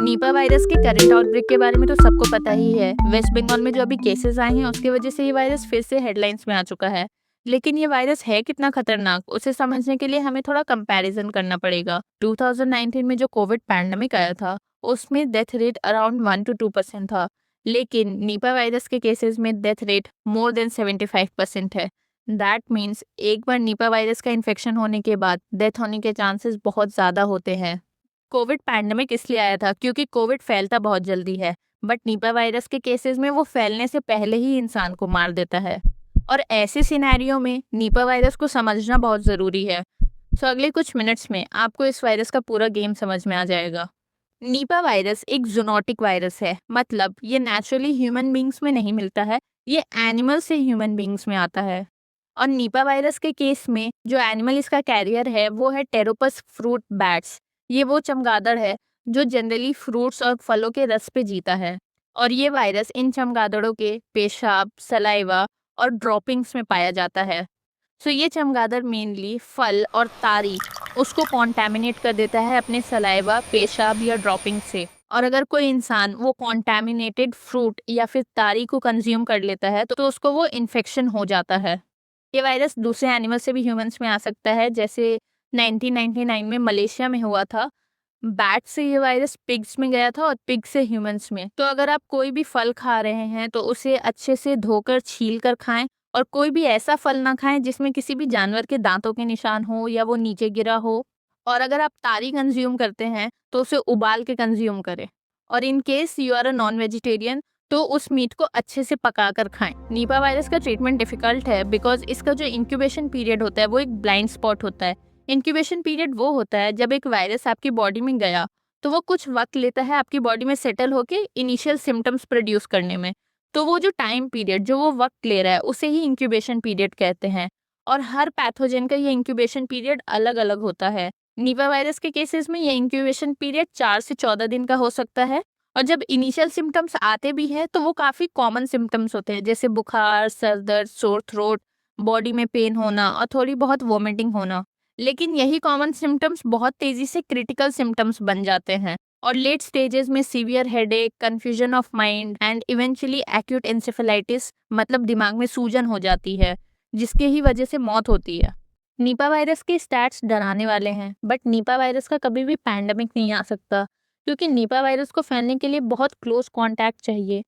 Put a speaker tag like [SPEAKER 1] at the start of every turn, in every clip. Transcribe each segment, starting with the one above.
[SPEAKER 1] Nipah virus के current outbreak के बारे में तो सबको पता ही है। वेस्ट बंगाल में जो अभी केसेस आए हैं उसकी वजह से ये वायरस फिर से हेडलाइंस में आ चुका है। लेकिन ये वायरस है कितना खतरनाक, उसे समझने के लिए हमें थोड़ा कंपैरिजन करना पड़ेगा। 2019 में जो कोविड पैंडेमिक आया था उसमें डेथ रेट अराउंड 1 to 2% था, लेकिन नीपा वायरस के केसेस में डेथ रेट मोर देन 75% है। दैट मीन्स एक बार नीपा वायरस का इन्फेक्शन होने के बाद डेथ होने के चांसेस बहुत ज़्यादा होते हैं। कोविड पैंडेमिक इसलिए आया था क्योंकि कोविड फैलता बहुत जल्दी है, बट निपा वायरस के केसेस में वो फैलने से पहले ही इंसान को मार देता है। और ऐसे सिनेरियो में निपा वायरस को समझना बहुत ज़रूरी है। सो अगले कुछ मिनट्स में आपको इस वायरस का पूरा गेम समझ में आ जाएगा। निपा वायरस एक जूनोटिक वायरस है, मतलब ये नेचुरली ह्यूमन बींग्स में नहीं मिलता है, ये एनिमल से ह्यूमन बींग्स में आता है। और निपा वायरस के केस में जो एनिमल इसका कैरियर है वो है टेरोपस फ्रूट बैट्स। ये वो चमगादड़ है जो जनरली फ्रूट्स और फलों के रस पे जीता है। और ये वायरस इन चमगादड़ों के पेशाब, सलाइवा और ड्रॉपिंग्स में पाया जाता है। सो ये चमगादड़ मेनली फल और तारी उसको कॉन्टैमिनेट कर देता है अपने सलाइवा, पेशाब या ड्रॉपिंग से। और अगर कोई इंसान वो कॉन्टैमिनेटेड फ्रूट या फिर तारी को कंज्यूम कर लेता है तो उसको वो इन्फेक्शन हो जाता है। ये वायरस दूसरे एनिमल से भी ह्यूमंस में आ सकता है, जैसे 1999 में मलेशिया में हुआ था। बैट से ये वायरस पिग्स में गया था और पिग से ह्यूमंस में। तो अगर आप कोई भी फल खा रहे हैं तो उसे अच्छे से धोकर छील कर खाएं, और कोई भी ऐसा फल ना खाएं जिसमें किसी भी जानवर के दांतों के निशान हो या वो नीचे गिरा हो। और अगर आप तारी कंज्यूम करते हैं तो उसे उबाल के कंज्यूम करें। और in case you are a non vegetarian तो उस मीट को अच्छे से पका कर खाएं। नीपा वायरस का ट्रीटमेंट डिफिकल्ट है बिकॉज इसका जो इंक्यूबेशन पीरियड होता है वो एक ब्लाइंड स्पॉट होता है। इंक्यूबेशन पीरियड वो होता है जब एक वायरस आपकी बॉडी में गया तो वो कुछ वक्त लेता है आपकी बॉडी में सेटल होके इनिशियल सिम्टम्स प्रोड्यूस करने में। तो वो जो टाइम पीरियड जो वो वक्त ले रहा है उसे ही इंक्यूबेशन पीरियड कहते हैं। और हर पैथोजन का ये इंक्यूबेशन पीरियड अलग अलग होता है। नीपा वायरस के केसेस में ये इंक्यूबेशन पीरियड 4 से 14 दिन का हो सकता है। और जब इनिशियल सिम्टम्स आते भी हैं तो वो काफ़ी कॉमन सिम्टम्स होते हैं, जैसे बुखार, सर दर्द, सोर थ्रोट, बॉडी में पेन होना और थोड़ी बहुत वॉमिटिंग होना। लेकिन यही कॉमन सिम्टम्स बहुत तेज़ी से क्रिटिकल सिम्टम्स बन जाते हैं और लेट स्टेजेस में severe headache, confusion of mind and eventually acute encephalitis, मतलब दिमाग में सूजन हो जाती है, जिसके ही वजह से मौत होती है। निपा वायरस के स्टैट्स डराने वाले हैं, बट निपा वायरस का कभी भी पैंडेमिक नहीं आ सकता क्योंकि निपा वायरस को फैलने के लिए बहुत क्लोज कांटेक्ट चाहिए।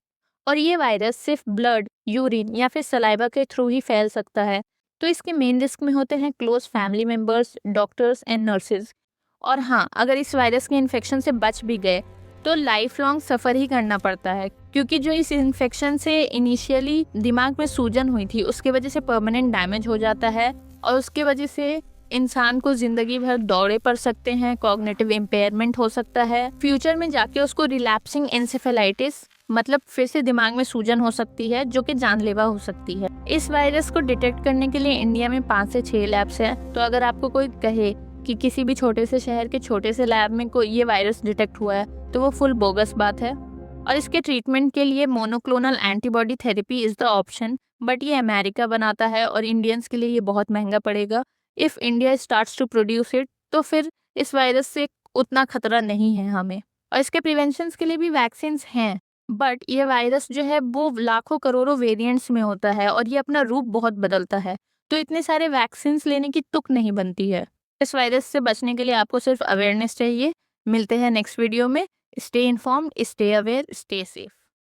[SPEAKER 1] और ये वायरस सिर्फ ब्लड, यूरिन या फिर सलाइवा के थ्रू ही फैल सकता है। तो इसके मेन रिस्क में होते हैं close family members, doctors and nurses. और हाँ, अगर इस वायरस के इन्फेक्शन से बच भी गए तो लाइफ लॉन्ग सफ़र ही करना पड़ता है, क्योंकि जो इस इन्फेक्शन से इनिशियली दिमाग में सूजन हुई थी उसके वजह से परमानेंट डैमेज हो जाता है और उसके वजह से इंसान को जिंदगी भर दौरे पड़ सकते हैं, कॉग्निटिव इम्पेयरमेंट हो सकता है, फ्यूचर में जाके उसको रिलैप्सिंग एंसेफेलाइटिस, मतलब फिर से दिमाग में सूजन हो सकती है जो कि जानलेवा हो सकती है। इस वायरस को डिटेक्ट करने के लिए इंडिया में 5 से 6 लैब्स हैं। तो अगर आपको कोई कहे कि किसी भी छोटे से शहर के छोटे से लैब में कोई ये वायरस डिटेक्ट हुआ है तो वो फुल बोगस बात है। और इसके ट्रीटमेंट के लिए monoclonal antibody therapy is the option, but ये अमेरिका बनाता है और इंडियंस के लिए ये बहुत महंगा पड़ेगा। If India starts to produce it तो फिर इस वायरस से उतना खतरा नहीं है हमें। और इसके प्रिवेंशंस के लिए भी वैक्सीन्स हैं, बट ये वायरस जो है वो लाखों करोड़ों वेरिएंट्स में होता है और ये अपना रूप बहुत बदलता है। तो इतने सारे वैक्सीन्स लेने की तुक नहीं बनती है। इस वायरस से बचने के लिए आपको सिर्फ अवेयरनेस चाहिए। मिलते हैं नेक्स्ट वीडियो में। Stay informed, stay aware, stay safe.